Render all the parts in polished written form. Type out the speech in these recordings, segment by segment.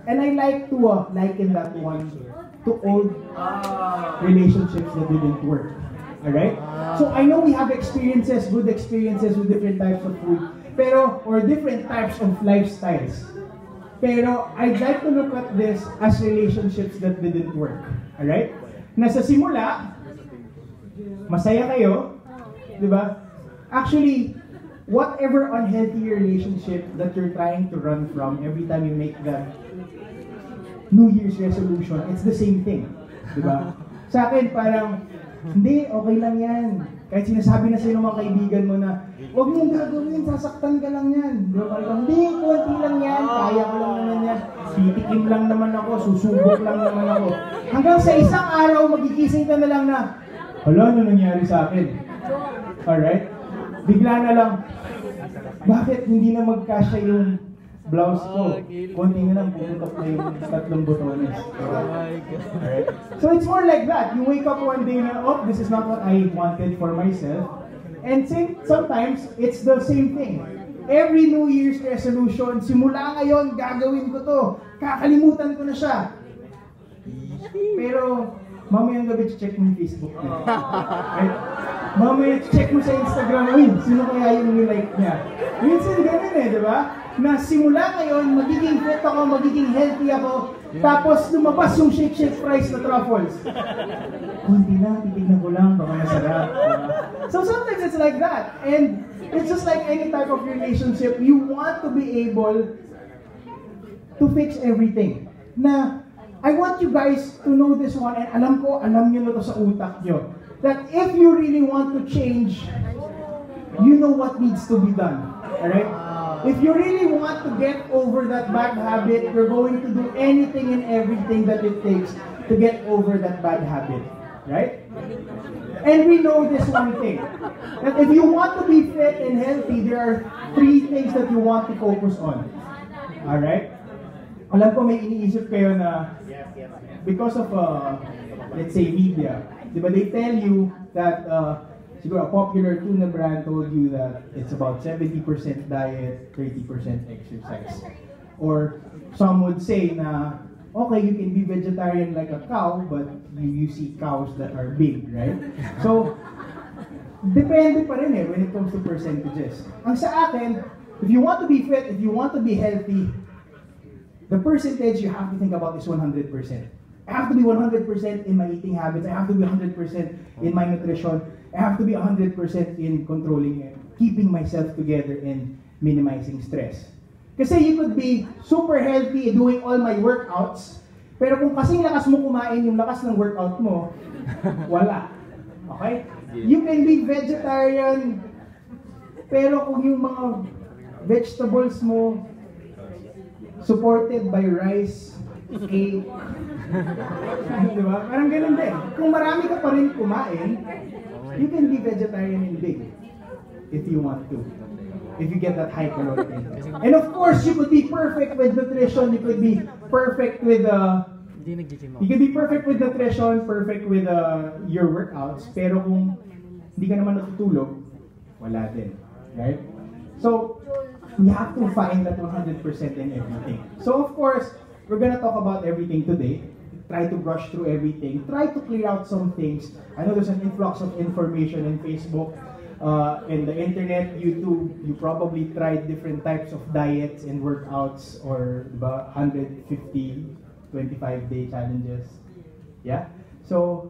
And I like to liken that one to old relationships that didn't work. Alright? So I know we have experiences, good experiences with different types of food, or different types of lifestyles. Pero I'd like to look at this as relationships that didn't work. Alright? Na sa simula, masaya kayo, di ba? Actually, whatever unhealthy relationship that you're trying to run from every time you make that New Year's resolution, it's the same thing. Di ba? Sa akin, parang, hindi, okay lang yan. Kahit sinasabi na sa'yo ng mga kaibigan mo na, huwag mong gagawin, sasaktan ka lang yan. Di ba? Parang, hindi, konti lang yan, kaya ko lang naman yan. Titikim lang naman ako, susubok lang naman ako. Hanggang sa isang araw, magigising ka na lang na, hala, ano nangyari sa akin? Alright? Bigla na lang, bakit hindi na magkasya yung blouse ko? Konti na lang, puputok na yung 3 botones. Alright? So it's more like that. You wake up one day na, oh, this is not what I wanted for myself. And sometimes, it's the same thing. Every New Year's resolution, simula ngayon, gagawin ko to. Kakalimutan ko na siya. Pero, mamayang gabi, check mo yung Facebook niya. Right? Mamaya, check mo sa Instagram, uy, sino kaya yung nilike niya? Minsan ganun di ba? Na simula ngayon, magiging fit ako, magiging healthy ako, tapos lumabas yung shake fries na truffles. Kunti lang, titignan ko lang, baka masarap. So sometimes it's like that. And it's just like any type of relationship, you want to be able to fix everything. Na, I want you guys to know this one, and alam nyo na to sa utak nyo, that if you really want to change, you know what needs to be done. Alright? If you really want to get over that bad habit, you're going to do anything and everything that it takes to get over that bad habit. Right? And we know this one thing, that if you want to be fit and healthy, there are 3 things that you want to focus on. Alright? Alam ko may iniisip kayo na because of, let's say, media, di ba, they tell you that siguro a popular tuna brand told you that it's about 70% diet, 30% exercise. Or some would say na, okay, you can be vegetarian like a cow, but you see cows that are big, right? So, depende pa rin when it comes to percentages. Ang sa akin, if you want to be fit, if you want to be healthy, the percentage you have to think about is 100%. I have to be 100% in my eating habits. I have to be 100% in my nutrition. I have to be 100% in controlling and keeping myself together and minimizing stress. Kasi you could be super healthy doing all my workouts, pero kung kasing lakas mo kumain yung lakas ng workout mo, wala. Okay? You can be vegetarian, pero kung yung mga vegetables mo supported by rice, cake, diba? Parang ganun din. Kung marami ka pa rin kumain, you can be vegetarian and big if you want to. If you get that high caloric intake. And of course, you could be perfect with nutrition, you could be perfect with nutrition, perfect with your workouts, pero kung hindi ka naman natutulog, wala din. Right? So, we have to find that 100% in everything. So of course, we're gonna talk about everything today. Try to brush through everything. Try to clear out some things. I know there's an influx of information in Facebook, in the internet, YouTube. You probably tried different types of diets and workouts or 150, 25-day challenges. Yeah? So,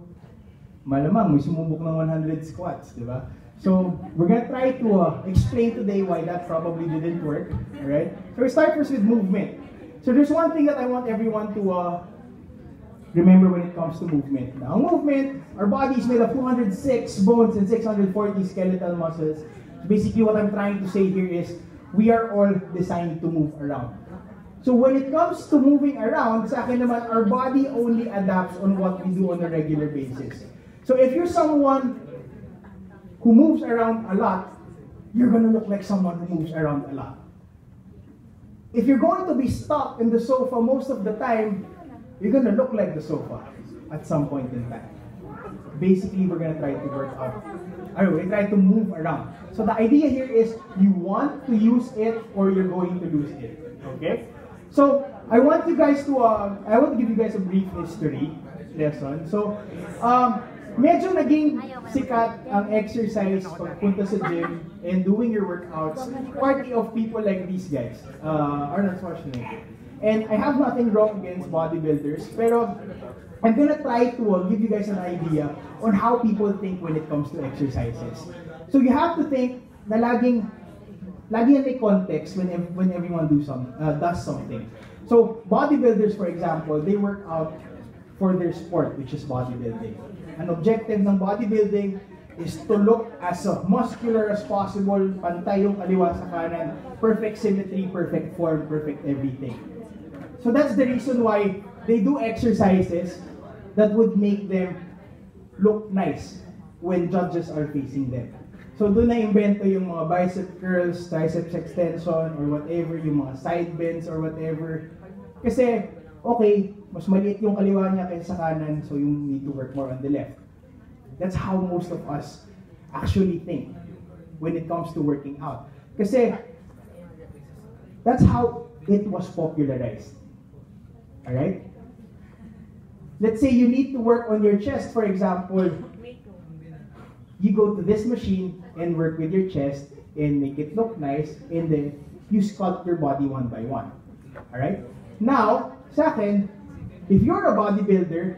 malamang may sumubok ng 100 squats, di ba? So, we're gonna try to explain today why that probably didn't work, alright? So, we start first with movement. So, there's one thing that I want everyone to remember when it comes to movement. Now, movement, our body is made of 206 bones and 640 skeletal muscles. So, basically, what I'm trying to say here is, we are all designed to move around. So, when it comes to moving around, sa akin naman, our body only adapts on what we do on a regular basis. So, if you're someone who moves around a lot, you're gonna look like someone who moves around a lot. If you're going to be stuck in the sofa most of the time, you're gonna look like the sofa at some point in time. Basically, we're gonna try to work out. We try to move around. So the idea here is you want to use it or you're going to lose it. Okay? So I want you guys to, I want to give you guys a brief history lesson. So, medyo naging sikat ang exercise pagpunta sa gym and doing your workouts, partly of people like these guys, Arnold Schwarzenegger. And I have nothing wrong against bodybuilders, pero I'm gonna try to give you guys an idea on how people think when it comes to exercises. So you have to think na laging may context when everyone does something. So bodybuilders, for example, they work out for their sport, which is bodybuilding. An objective ng bodybuilding is to look as muscular as possible, pantay yung kaliwa sa kanan, perfect symmetry, perfect form, perfect everything. So that's the reason why they do exercises that would make them look nice when judges are facing them. So doon na-invento yung mga bicep curls, triceps extension, or whatever, yung mga side bends or whatever. Kasi, okay, mas maliit yung kaliwa niya kaysa sa kanan, so you need to work more on the left. That's how most of us actually think when it comes to working out. Kasi, that's how it was popularized. Alright? Let's say you need to work on your chest, for example. You go to this machine and work with your chest and make it look nice, and then you sculpt your body one by one. Alright? Now, sa akin, if you're a bodybuilder,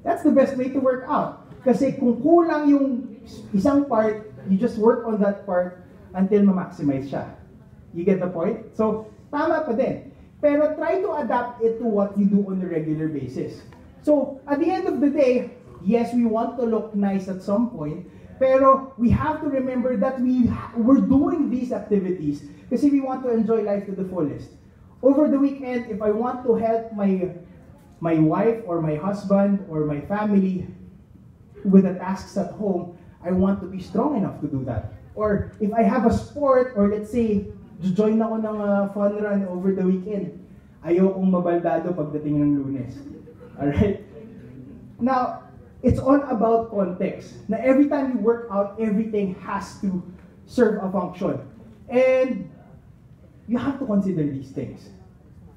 that's the best way to work out. Kasi kung kulang yung isang part, you just work on that part until ma-maximize siya. You get the point? So, tama pa din. Pero try to adapt it to what you do on a regular basis. So, at the end of the day, yes, we want to look nice at some point, pero we have to remember that we're doing these activities kasi we want to enjoy life to the fullest. Over the weekend, if I want to help my wife or my husband or my family with the tasks at home, I want to be strong enough to do that. Or if I have a sport, or let's say, join ako ng fun run over the weekend, ayokong mabaldado pagdating ng Lunes. Alright? Now, it's all about context. Na every time you work out, everything has to serve a function. And you have to consider these things.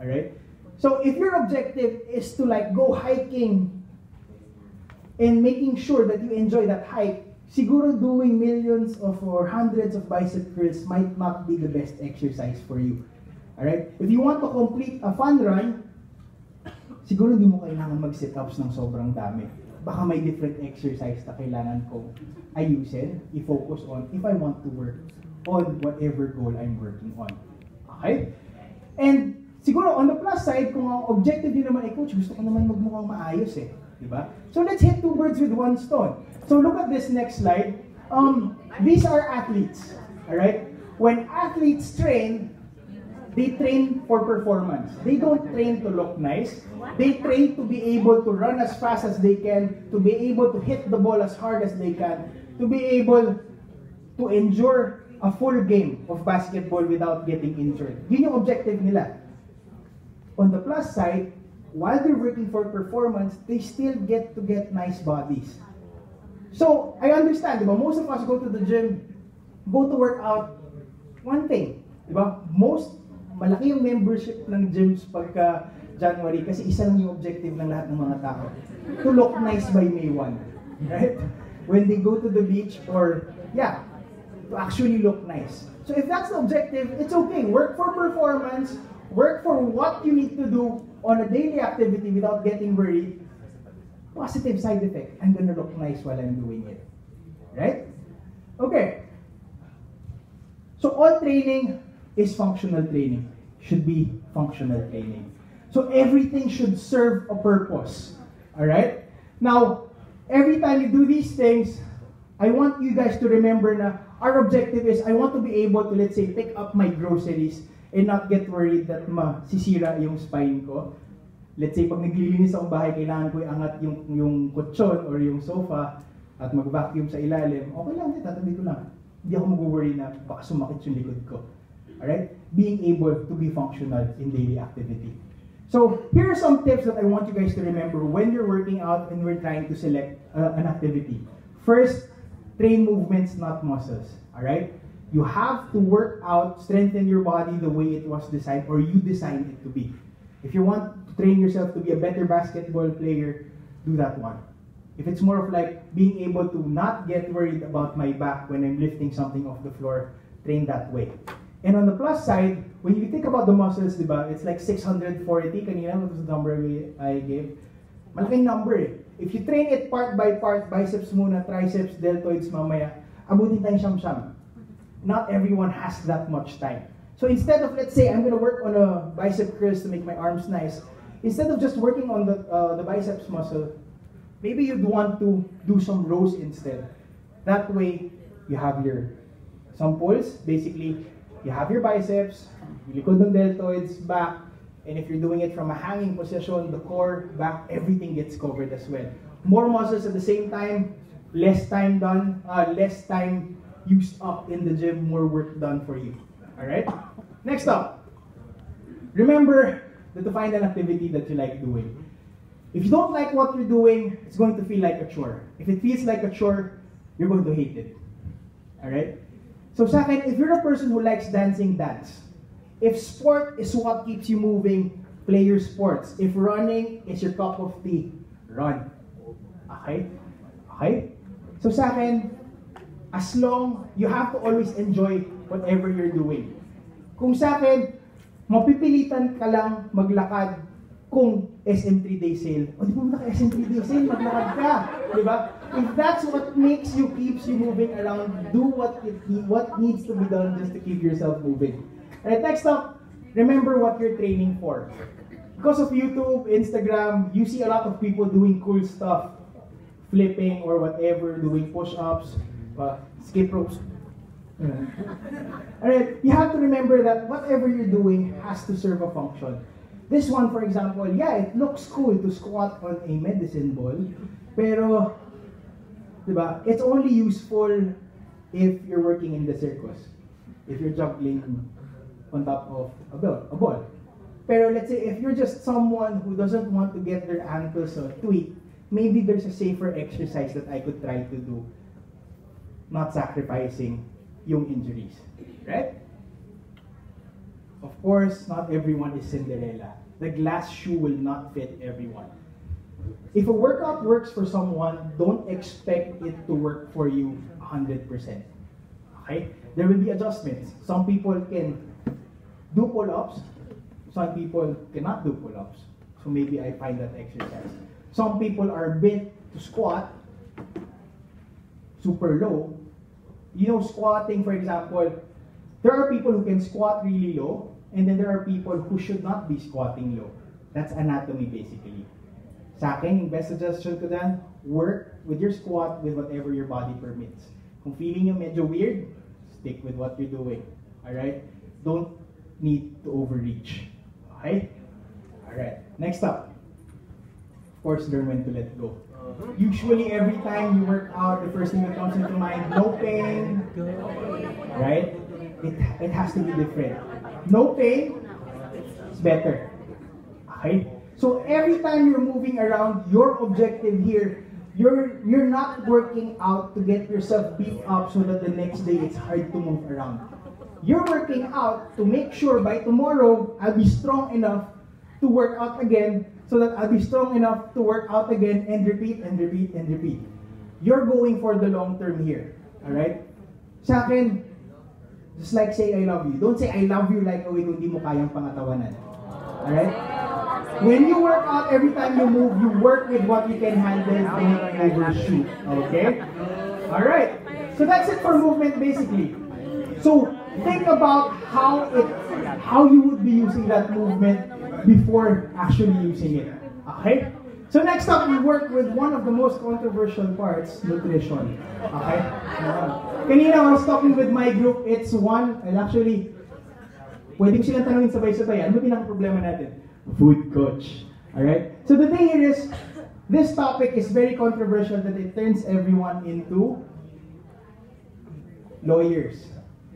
Alright? So if your objective is to like go hiking and making sure that you enjoy that hike, siguro doing millions of or hundreds of bicep curls might not be the best exercise for you. Alright? If you want to complete a fun run, siguro hindi mo kailangan mag-sit-ups ng sobrang dami. Baka may different exercise na kailangan ko ayusin, i-focus on if I want to work on whatever goal I'm working on. Okay? And siguro on the plus side, kung ang objective nyo naman ay, coach, gusto ko naman magmukhang maayos eh. Diba? So let's hit two birds with one stone. So look at this next slide. These are athletes. Alright? When athletes train, they train for performance. They don't train to look nice. They train to be able to run as fast as they can, to be able to hit the ball as hard as they can, to be able to endure a full game of basketball without getting injured. Yun yung objective nila. On the plus side, while they're working for performance, they still get nice bodies. So, I understand, diba? Most of us go to the gym, go to work out. One thing, diba? Malaki yung membership ng gyms pagka January kasi isa lang yung objective ng lahat ng mga tao. To look nice by May 1. Right? When they go to the beach or, yeah, to actually look nice. So if that's the objective, it's okay. Work for performance, work for what you need to do on a daily activity without getting worried. Positive side effect, I'm gonna look nice while I'm doing it. Right? Okay. So all training is functional training. Should be functional training. So everything should serve a purpose. Alright? Now, every time you do these things, I want you guys to remember na our objective is I want to be able to, let's say, pick up my groceries and not get worried that masisira yung spine ko. Let's say, pag naglilinis akong bahay, kailangan ko iangat yung kutsyon or yung sofa at mag-vacuum sa ilalim. Okay lang, tatabi ko lang. Hindi ako mag-worry na baka sumakit yung likod ko. Alright? Being able to be functional in daily activity. So, here are some tips that I want you guys to remember when you're working out and we're trying to select an activity. First, train movements, not muscles. Alright? You have to work out, strengthen your body the way it was designed or you designed it to be. If you want to train yourself to be a better basketball player, do that one. If it's more of like being able to not get worried about my back when I'm lifting something off the floor, train that way. And on the plus side, when you think about the muscles, diba, it's like 640 kanina, what was the number I gave? Malaking number eh. If you train it part by part, biceps muna, triceps, deltoids mamaya, abutin tayong siyam-siyam. Not everyone has that much time. So instead of, let's say, I'm going to work on a bicep curls to make my arms nice, instead of just working on the biceps muscle, maybe you'd want to do some rows instead. That way, you have some pulls, basically, you have your biceps, likod ng deltoids, back, and if you're doing it from a hanging position, the core, back, everything gets covered as well. More muscles at the same time, less time done, less time used up in the gym, more work done for you. Alright? Next up, remember to find an activity that you like doing. If you don't like what you're doing, it's going to feel like a chore. If it feels like a chore, you're going to hate it. Alright? So sa akin, if you're a person who likes dancing, dance. If sport is what keeps you moving, play your sports. If running is your cup of tea, run. Okay? Okay? So sa akin, as long, you have to always enjoy whatever you're doing. Kung sa akin, mapipilitan ka lang maglakad kung SM3 day sale. O di ba ka SM3 day sale, maglakad ka. Diba? If that's what makes you, keeps you moving around, do what needs to be done just to keep yourself moving. Alright, next up, remember what you're training for. Because of YouTube, Instagram, you see a lot of people doing cool stuff. Flipping or whatever, doing push-ups, skip ropes. Alright, you have to remember that whatever you're doing has to serve a function. This one, for example, yeah, it looks cool to squat on a medicine ball, pero, diba, it's only useful if you're working in the circus, if you're juggling on top of a ball. Pero let's say, if you're just someone who doesn't want to get their ankles tweaked, maybe there's a safer exercise that I could try to do, not sacrificing yung injuries, right? Of course, not everyone is Cinderella. The glass shoe will not fit everyone. If a workout works for someone, don't expect it to work for you 100%. Okay? There will be adjustments. Some people can do pull-ups. Some people cannot do pull-ups. So maybe I find that exercise. Some people are built to squat super low. You know, squatting, for example, there are people who can squat really low, and then there are people who should not be squatting low. That's anatomy, basically. Sa akin, yung best suggestion ko dyan, work with your squat with whatever your body permits. Kung feeling nyo medyo weird, stick with what you're doing. Alright? Don't need to overreach. Okay? Alright. Next up. Of course, learn when to let go. Usually, every time you work out, the first thing that comes into mind, no pain. Right? It has to be different. No pain is better. Okay? So every time you're moving around, your objective here, you're not working out to get yourself beat up so that the next day it's hard to move around. You're working out to make sure by tomorrow I'll be strong enough to work out again, so that I'll be strong enough to work out again and repeat and repeat and repeat. You're going for the long term here. Alright? Sa akin, just like say I love you. Don't say I love you like, oh, hindi mo kayang pangatawanan. Alright? When you work out, every time you move, you work with what you can handle, don't overshoot. Okay? Alright. So that's it for movement, basically. So think about how you would be using that movement before actually using it. Okay? So next up, we work with one of the most controversial parts, nutrition. Okay? Kanina, I was talking with my group. It's one, and actually, pwede ko silang tanongin sabay-sabay. Ano ba pinaka-problema natin? Food coach. Alright? So the thing here is, this topic is very controversial that it turns everyone into lawyers.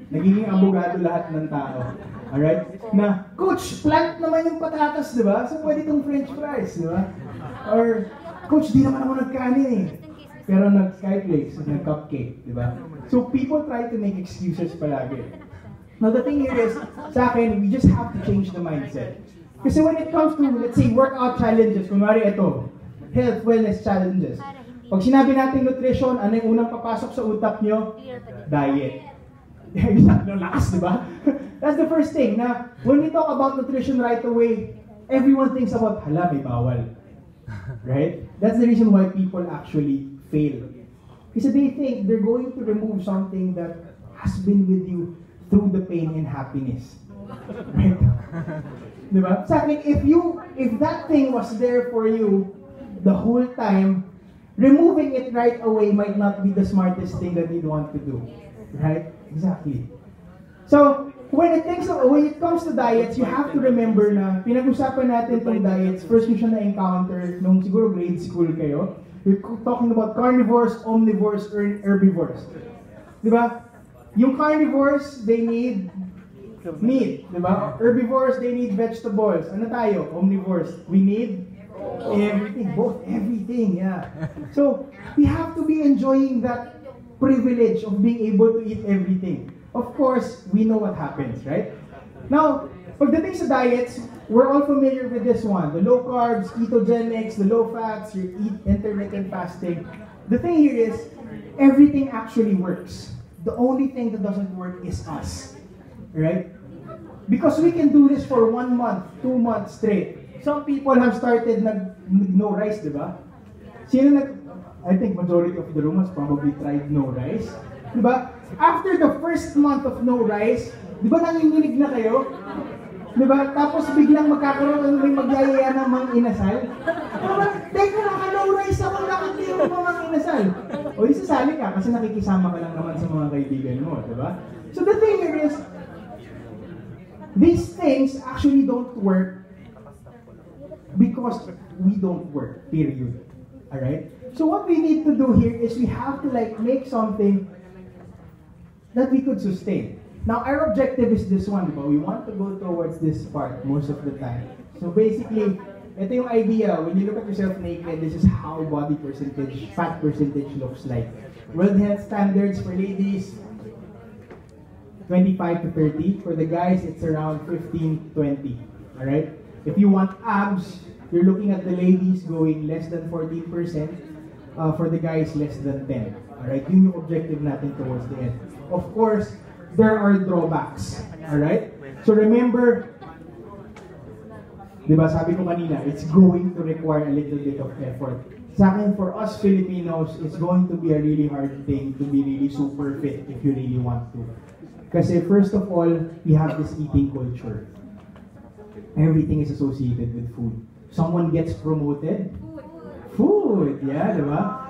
Nagiging abogado lahat ng tao. Alright? Na, Coach, plant naman yung patatas, di ba? So pwede itong french fries, di ba? Or, Coach, di naman ako nagkanin eh. Pero nag-skyflakes, nag-cupcake, di ba? So people try to make excuses palagi. Now the thing here is, sa akin, we just have to change the mindset. Kasi when it comes to, let's say, workout challenges, kunwari ito, health, wellness challenges. Pag sinabi natin nutrition, ano yung unang papasok sa utak nyo? Diet. Exactly, lakas, di ba? That's the first thing, na when we talk about nutrition right away, everyone thinks about, hala, may bawal. Right? That's the reason why people actually fail. Kasi they think they're going to remove something that has been with you through the pain and happiness. Right? Diba? Sa akin, if that thing was there for you the whole time, removing it right away might not be the smartest thing that you'd want to do. Right? Exactly. So, when it comes to diets, you have to remember na pinag-usapan natin itong diets, first nyo siya na-encounter nung siguro grade school kayo. We're talking about carnivores, omnivores, herbivores. Diba? Yung carnivores, they need meat. Diba? Herbivores, they need vegetables. Ano tayo? Omnivores. We need everything. Both everything, yeah. So, we have to be enjoying that privilege of being able to eat everything. Of course, we know what happens, right? Now, pagdating sa diets, we're all familiar with this one. The low carbs, ketogenics, the low fats, your intermittent fasting. The thing here is, everything actually works. The only thing that doesn't work is us, right? Because we can do this for 1 month, 2 months straight. Some people have started no rice, di ba? I think majority of the room has probably tried no rice. Di ba? After the first month of no rice, di ba nanginginig na kayo? Di ba? Tapos biglang magkakaroon may magyayaya ng mga inasal. Teka, naka-no rice ako, bakit di mo mga inasal? O isasali ka kasi nakikisama ka lang naman sa mga kaibigan mo, di ba? So the thing here is, these things actually don't work because we don't work, period. Alright? So what we need to do here is we have to make something that we could sustain. Now our objective is this one, but we want to go towards this part most of the time. So basically, ito yung idea, when you look at yourself naked, this is how body percentage, fat percentage looks like. World Health Standards for ladies, 25 to 30. For the guys, it's around 15 to 20. Alright? If you want abs, you're looking at the ladies going less than 14%. For the guys, less than 10. Alright? Yun yung objective natin towards the end. Of course, there are drawbacks. Alright? So remember, diba sabi ko kanina, it's going to require a little bit of effort. Sa akin, for us Filipinos, it's going to be a really hard thing to be really super fit if you really want to. Kasi first of all, we have this eating culture. Everything is associated with food. Someone gets promoted, food, yeah, diba?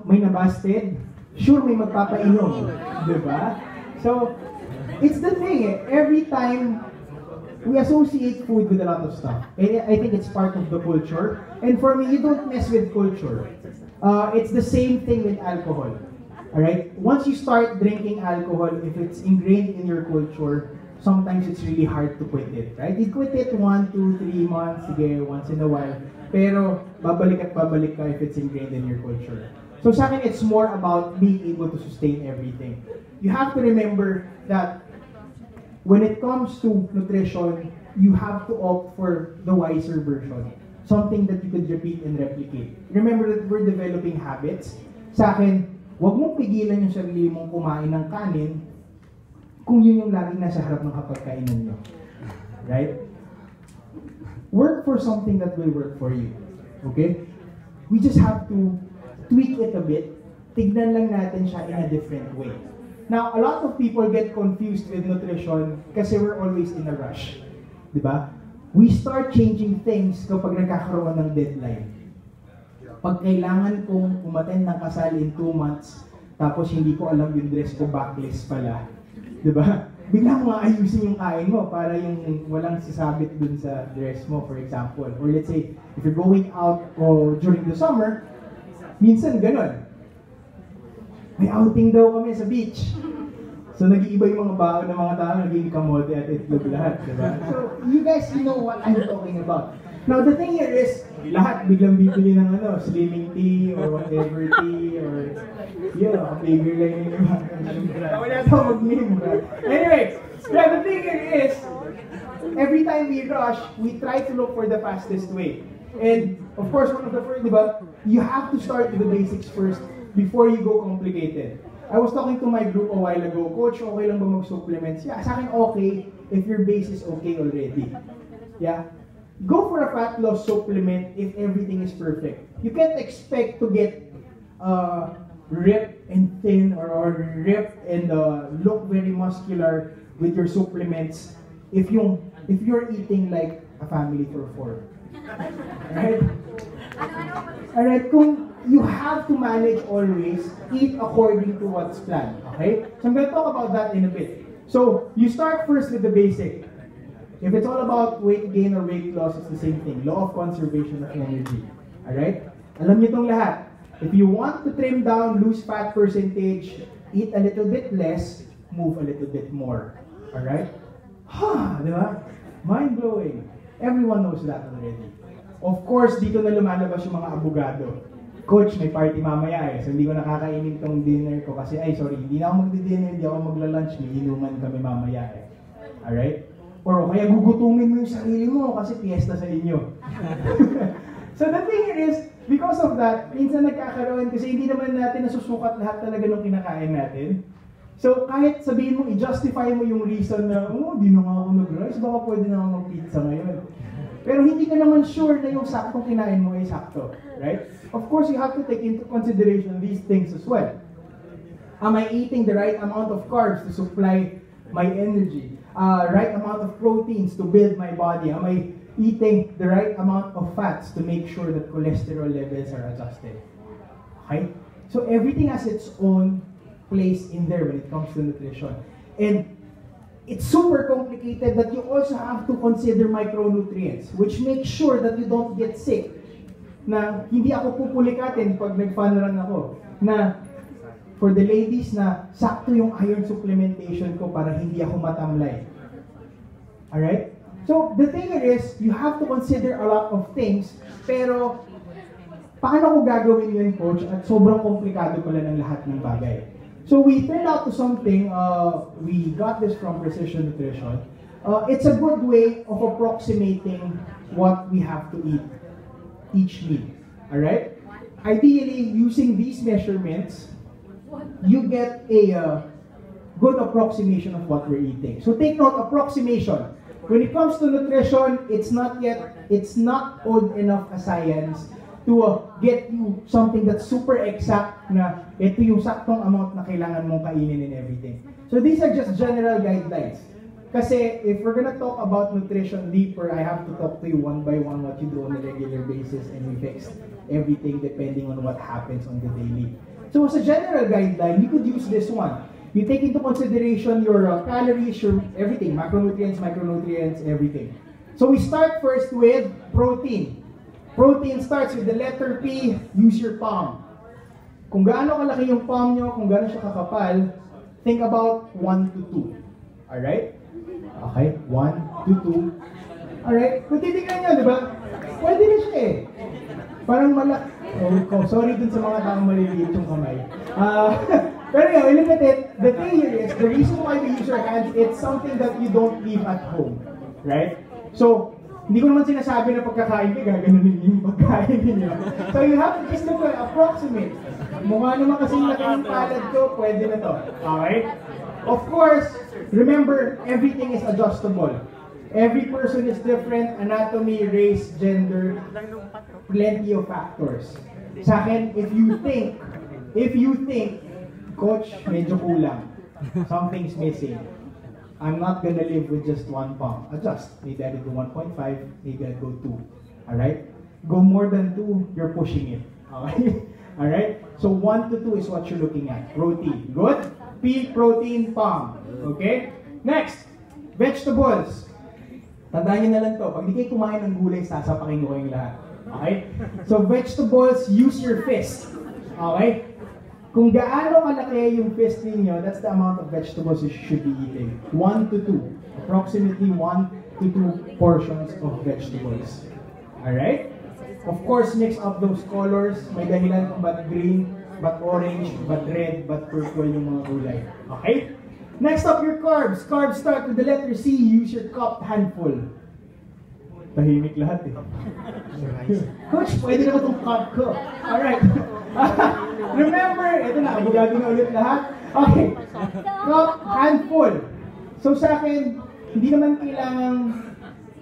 May nabasted, sure may magpapainom, diba? So, it's the thing, every time we associate food with a lot of stuff. I think it's part of the culture. And for me, you don't mess with culture. It's the same thing with alcohol. Alright? Once you start drinking alcohol, if it's ingrained in your culture, sometimes it's really hard to quit it. Right? You quit it 1, 2, 3 months, sige, once in a while. Pero, babalik at babalik ka if it's ingrained in your culture. So sa akin, it's more about being able to sustain everything. You have to remember that when it comes to nutrition, you have to opt for the wiser version. Something that you could repeat and replicate. Remember that we're developing habits. Sa akin, huwag mong pigilan yung sarili mong kumain ng kanin kung yun yung laging nasa harap ng kapagkainan nyo. Right? Work for something that will work for you. Okay? We just have to tweak it a bit. Tignan lang natin siya in a different way. Now, a lot of people get confused with nutrition kasi we're always in a rush. Diba? We start changing things kapag nagkakaroon ng deadline. Pag kailangan kong umattend ng kasal in 2 months, tapos hindi ko alam yung dress ko, backlist pala. Diba? Biglang mo ayusin yung kain mo para yung walang sasabit dun sa dress mo, for example. Or let's say, if you're going out during the summer, minsan ganon. May outing daw kami sa beach. So nag-iiba yung mga baon ng mga tao, naging kamote at itlog lahat, diba? So you guys know what I'm talking about. Now the thing here is, lahat biglang bibili ng slimming tea or whatever tea or bigger lang yung iba. Wala ito mag-name. Anyway, the thing here is, every time we rush, we try to look for the fastest way. And of course, one of the first, diba, you have to start with the basics first before you go complicated. I was talking to my group a while ago, Coach, okay lang ba mag-supplements? Yeah, sa akin okay if your base is okay already. Yeah? Go for a fat loss supplement if everything is perfect. You can't expect to get ripped and thin or ripped and look very muscular with your supplements if you're eating like a family for four. Alright? Alright, kung you have to manage always, eat according to what's planned. Okay? So I'm going to talk about that in a bit. So, you start first with the basic. If it's all about weight gain or weight loss, it's the same thing. Law of conservation of energy. Alright? Alam niyo itong lahat. If you want to trim down, lose fat percentage, eat a little bit less, move a little bit more. Alright? Ha! Di ba? Mind-blowing. Everyone knows that already. Of course, dito na lumalabas yung mga abogado. Coach, may party mamaya so hindi ko nakakainin tong dinner ko kasi, hindi na ako magdi-dinner, hindi ako magla-lunch, may inuman kami mamaya Alright? Or kaya gugutumin mo yung sarili mo kasi fiesta sa inyo. So the thing is, because of that, minsan nagkakaroon kasi hindi naman natin nasusukat lahat talaga ng kinakain natin. So kahit sabihin mo, i-justify mo yung reason na, di na nga ako nag-rice, baka pwede na ako mag-pizza ngayon. Pero hindi ka naman sure na yung saktong kinain mo ay sakto, right? Of course, you have to take into consideration these things as well. Am I eating the right amount of carbs to supply my energy? Right amount of proteins to build my body? Am I eating the right amount of fats to make sure that cholesterol levels are adjusted? Okay? So everything has its own place in there when it comes to nutrition. And it's super complicated that you also have to consider micronutrients, which makes sure that you don't get sick. Na hindi ako pupulikatin pag nag-fun run ako. Na for the ladies na sakto yung iron supplementation ko para hindi ako matamlay. Alright? So the thing is, you have to consider a lot of things, pero paano ko gagawin yun, Coach? At sobrang komplikado pala ng lahat ng bagay. So we turned out to something, we got this from Precision Nutrition. It's a good way of approximating what we have to eat each meal. Alright? Ideally, using these measurements, you get a good approximation of what we're eating. So take note, approximation. When it comes to nutrition, it's not old enough a science to get you something that's super exact na ito yung saktong amount na kailangan mong kainin and everything. So these are just general guidelines. Kasi if we're gonna talk about nutrition deeper, I have to talk to you one by one what you do on a regular basis and we fix everything depending on what happens on the daily. So as a general guideline, you could use this one. You take into consideration your calories, your everything, macronutrients, micronutrients, everything. So we start first with protein. Protein starts with the letter P, use your palm. Kung gaano kalaki yung palm nyo, kung gaano siya kakapal, think about 1 to 2. Alright? Okay, 1 to 2. Alright? Kung titignan nyo, di ba? Pwede na siya eh. Parang malaki. Oh, sorry dun sa mga taong maliliit yung kamay. Pero anyway, look at it. The thing here is, the reason why we use our hands, it's something that you don't leave at home. Right? So, hindi ko naman sinasabi na pagkakain ko, gaganunin yung pagkain ninyo. So you have to just look at approximate. Mukha naman kasi laki yung palad ko, pwede na to. Okay? Of course, remember, everything is adjustable. Every person is different, anatomy, race, gender, plenty of factors. Sa akin, if you think, Coach, medyo kulang, something's missing, I'm not gonna live with just 1 pound. Adjust. Maybe I go 1.5, maybe I go 2. Alright? Go more than 2, you're pushing it. Okay? Alright? So 1 to 2 is what you're looking at. Protein. Good? Pea, protein, palm. Okay? Next, vegetables. Tandaan nyo na lang to. Pag di kayo kumain ng gulay, sasapakin ko kayong lahat. Okay? So vegetables, use your fist. Okay? Kung gaano kalaki yung fist ninyo, that's the amount of vegetables you should be eating. 1 to 2. Approximately 1 to 2 portions of vegetables. Alright? Of course, mix up those colors. May dahilan kung ba't green, ba't orange, ba't red, ba't purple yung mga gulay. Okay? Next up, your carbs. Carbs start with the letter C. Use your cup handful. Tahimik lahat eh. Coach, pwede naman itong cup ko. Alright. Remember, ito na, abogado na ulit lahat. Okay. Cup handful. So sa akin, hindi naman kailangang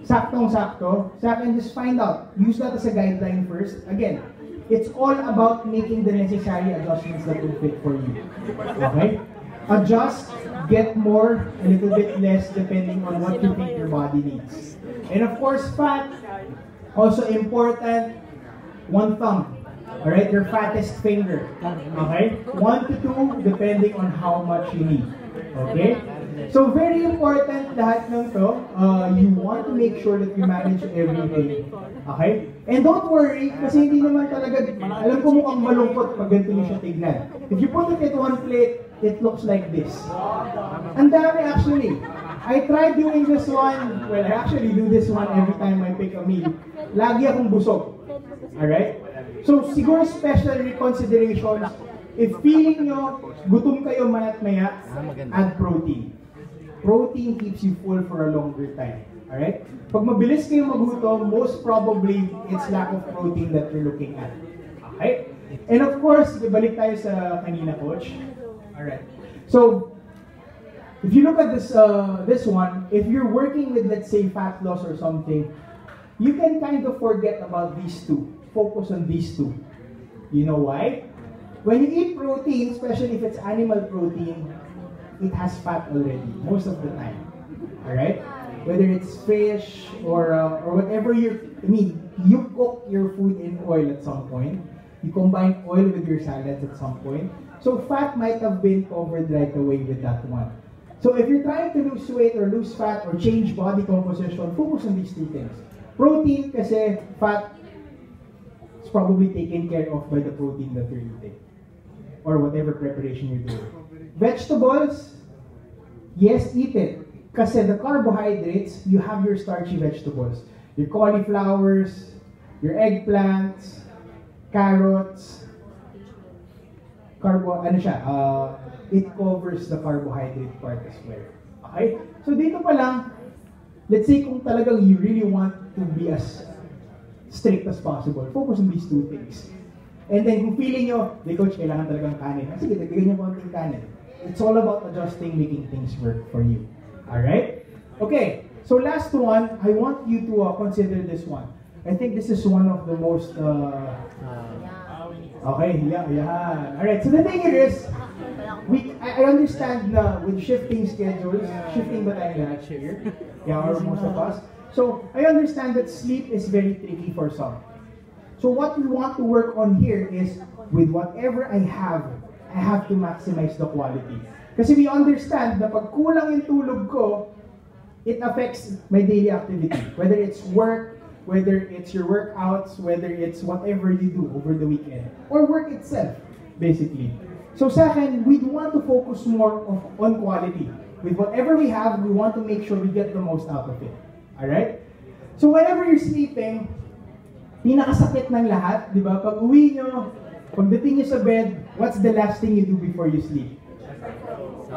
saktong-sakto. Sa akin, just find out. Use that as a guideline first. Again, it's all about making the necessary adjustments that will fit for you. Okay? Adjust, get more, a little bit less, depending on what you think your body needs. And of course, fat, also important, one thumb. Alright, your fattest finger. Okay? 1 to 2, depending on how much you need. Okay? So very important lahat ng to. You want to make sure that you manage everything. Okay? And don't worry, kasi hindi naman talaga, alam ko mukhang malungkot pag ganito niyo siya tignan. If you put it in one plate, it looks like this. Ang dami actually. I tried doing this one, well I actually do this one every time I pick a meal. Lagi akong busog. Alright? So siguro special reconsiderations, if feeling nyo, gutom kayo mayat maya, add protein. Protein keeps you full for a longer time. Alright? Pag mabilis kayo magutom, most probably it's lack of protein that you're looking at. Okay? And of course, balik tayo sa kanina, coach. Alright. So, if you look at this one, if you're working with, let's say, fat loss or something, you can kind of forget about these two. Focus on these two. You know why? When you eat protein, especially if it's animal protein, it has fat already, most of the time. Alright? Whether it's fish or whatever you cook your food in oil at some point. You combine oil with your salads at some point. So fat might have been covered right away with that one. So if you're trying to lose weight or lose fat or change body composition, focus on these two things. Protein, kasi fat is probably taken care of by the protein that you're eating or whatever preparation you're doing. Vegetables, yes, eat it. Kasi the carbohydrates, you have your starchy vegetables. Your cauliflowers, your eggplants, carrots, it covers the carbohydrate part as well. Okay? So dito pa lang, let's say kung talagang you really want to be as strict as possible, focus on these two things. And then kung feeling nyo, coach, kailangan talagang kanin. Sige, dagdagan nyo konting kanin. It's all about adjusting, making things work for you. Alright? Okay, so last one, I want you to consider this one. I think this is one of the most... okay, yeah. Alright, so the thing here is, I understand na with shifting schedules, shifting ba tayo lahat here? Yeah, or most of us. So, I understand that sleep is very tricky for some. So what we want to work on here is, with whatever I have to maximize the quality. Kasi we understand na pag kulang yung tulog ko, it affects my daily activity. Whether it's work, whether it's your workouts, whether it's whatever you do over the weekend. Or work itself, basically. So sa akin, we want to focus more on quality. With whatever we have, we want to make sure we get the most out of it. Alright? So whenever you're sleeping, pinakasakit ng lahat, di ba? Pag uwi nyo, pagdating nyo sa bed, what's the last thing you do before you sleep?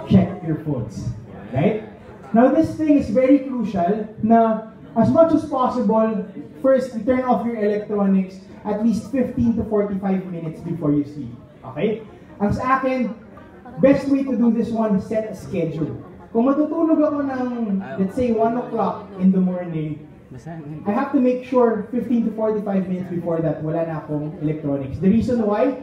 Check your phones. Right? Now this thing is very crucial na as much as possible, first, you turn off your electronics at least 15 to 45 minutes before you sleep. Okay? Ang sa akin, best way to do this one, set a schedule. Kung matutulog ako ng, let's say, 1 o'clock in the morning, I have to make sure 15 to 45 minutes before that, wala na akong electronics. The reason why,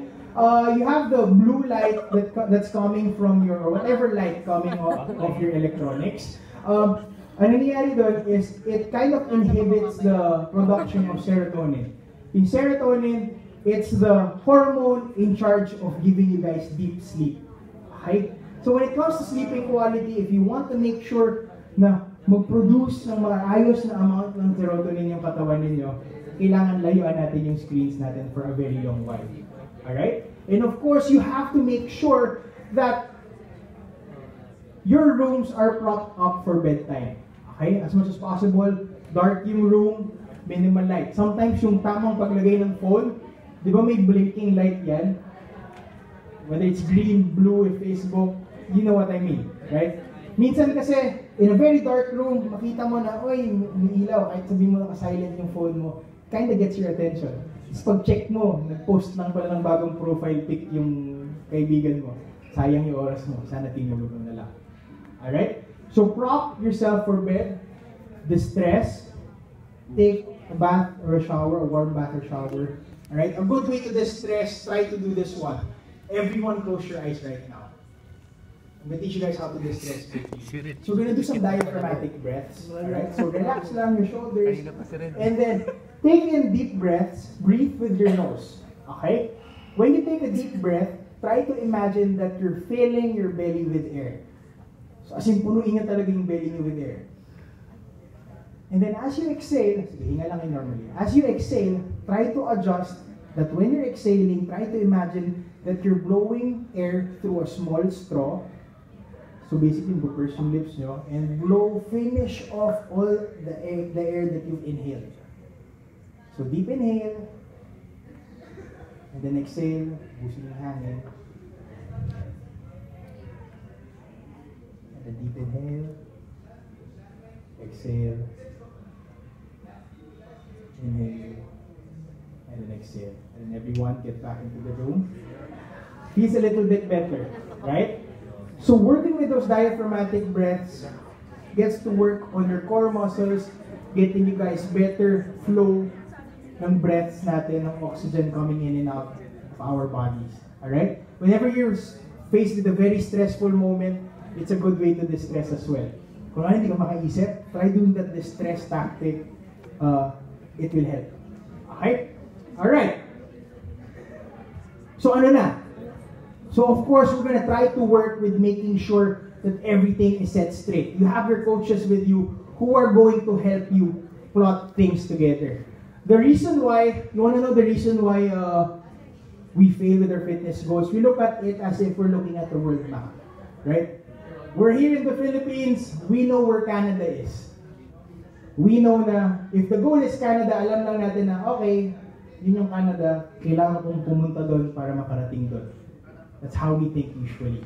you have the blue light that's coming from your, or whatever light coming off of your electronics. Ang nangyayari doon is, it kind of inhibits the production of serotonin. In serotonin, it's the hormone in charge of giving you guys deep sleep. Okay? So when it comes to sleeping quality, if you want to make sure na mag-produce ng maayos na amount ng serotonin yung katawan ninyo, kailangan layuan natin yung screens natin for a very long while. Alright? And of course, you have to make sure that your rooms are propped up for bedtime. Okay? As much as possible, dark yung room, minimal light. Sometimes yung tamang paglagay ng phone, di ba may blinking light yan? Whether it's green, blue, Facebook, you know what I mean. Right? Minsan kasi, in a very dark room, makita mo na, oy, may ilaw, kahit sabihin mo naka-silent yung phone mo, kinda gets your attention. Tapos pag-check mo, nag-post lang pala ng bagong profile pic yung kaibigan mo. Sayang yung oras mo, sana tinulog mo na lang. Alright? So prop yourself for bed, distress, take a bath or a shower, a warm bath or shower. Alright? A good way to distress, try to do this one. Everyone close your eyes right now. I'm going to teach you guys how to distress quickly. So we're going to do some diaphragmatic breaths. Alright? So relax lang your shoulders. And then take in deep breaths. Breathe with your nose. Okay? When you take a deep breath, try to imagine that you're filling your belly with air. So as in, punuin niya talaga yung belly niyo with air. And then as you exhale, sige, hinga lang normally. As you exhale, try to adjust that when you're exhaling, try to imagine that you're blowing air through a small straw. So basically, burst yung lips nyo and finish off all the air that you've inhaled. So deep inhale, and then exhale, busin yung hangin. And then deep inhale, exhale, inhale, and then exhale. And then everyone get back into the room. Feels a little bit better, right? So working with those diaphragmatic breaths gets to work on your core muscles, getting you guys better flow ng breaths natin, ng oxygen coming in and out of our bodies. Alright? Whenever you're faced with a very stressful moment, it's a good way to distress as well. Kung hindi ka makaisip, try doing that distress tactic. It will help. Okay? Alright. So ano na? So of course, we're going to try to work with making sure that everything is set straight. You have your coaches with you who are going to help you plot things together. The reason why, you want to know the reason why we fail with our fitness goals? We look at it as if we're looking at the world map, right? We're here in the Philippines, we know where Canada is. We know na if the goal is Canada, alam lang natin na okay, yun yung Canada, kailangan kong pumunta doon para makarating doon. That's how we think usually.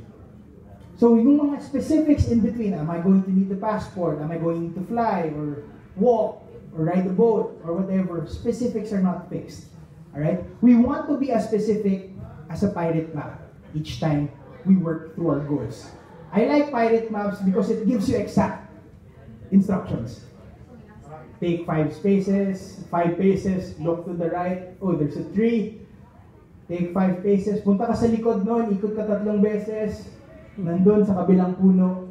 So yung mga specifics in between, am I going to need the passport? Am I going to fly or walk or ride a boat or whatever? Specifics are not fixed. Alright? We want to be as specific as a pirate map each time we work through our goals. I like pirate maps because it gives you exact instructions. Take 5 paces, look to the right, oh, there's a tree. Take 5 paces, punta ka sa likod nun, ikot ka 3 beses, nandun sa kabilang puno,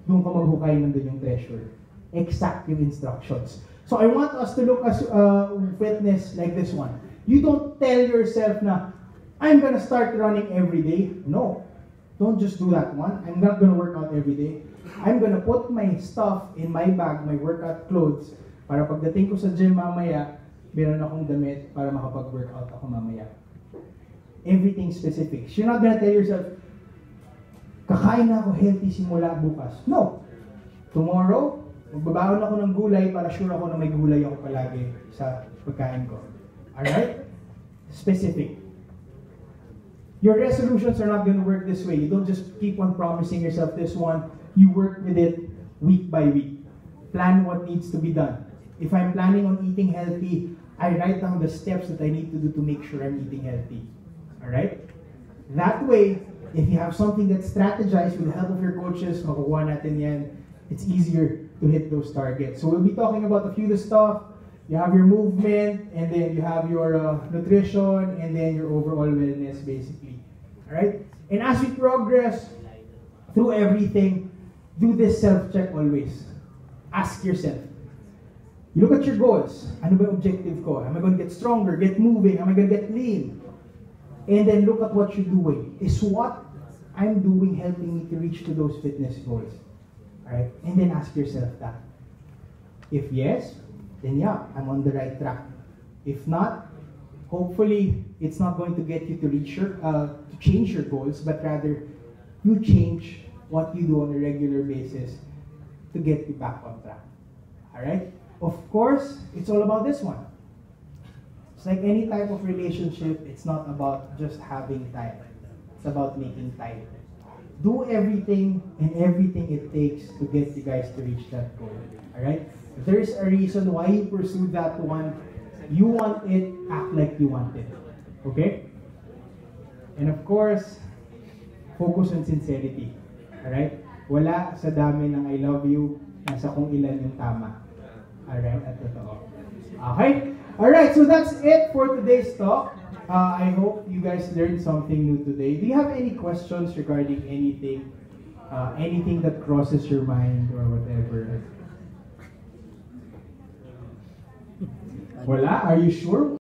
doon ka maghukay, nandun yung treasure. Exact yung instructions. So I want us to look at fitness like this one. You don't tell yourself na, I'm gonna start running every day. No. Don't just do that one. I'm not gonna work out every day. I'm gonna put my stuff in my bag, my workout clothes, para pagdating ko sa gym mamaya, meron akong damit para makapag-workout ako mamaya. Everything specific. You're not gonna tell yourself, kakain na ako healthy simula bukas. No. Tomorrow, magbabaon ako ng gulay para sure ako na may gulay ako palagi sa pagkain ko. Alright? Specific. Your resolutions are not gonna work this way. You don't just keep on promising yourself this one. You work with it week by week. Plan what needs to be done. If I'm planning on eating healthy, I write down the steps that I need to do to make sure I'm eating healthy. Alright? That way, if you have something that's strategized with the help of your coaches, makukuha natin yan, it's easier to hit those targets. So we'll be talking about a few of the stuff. You have your movement, and then you have your nutrition, and then your overall wellness, basically. Alright? And as we progress through everything, do this self-check always. Ask yourself. You look at your goals. Ano ba yung objective ko? Am I going to get stronger, get moving? Am I going to get lean? And then look at what you're doing. Is what I'm doing helping me to reach to those fitness goals? Alright? And then ask yourself that. If yes, then yeah, I'm on the right track. If not, hopefully it's not going to get you to reach your, to change your goals, but rather you change what you do on a regular basis to get you back on track. Alright? Of course, it's all about this one. It's like any type of relationship, it's not about just having time. It's about making time. do everything and everything it takes to get you guys to reach that goal. Alright? If there is a reason why you pursue that one, you want it, act like you want it. Okay? And of course, focus on sincerity. Alright? Wala sa dami ng I love you, nasa kung ilan yung tama. Alright? At totoo. Okay? Alright, so that's it for today's talk. I hope you guys learned something new today. Do you have any questions regarding anything? Anything that crosses your mind or whatever? Wala? Are you sure?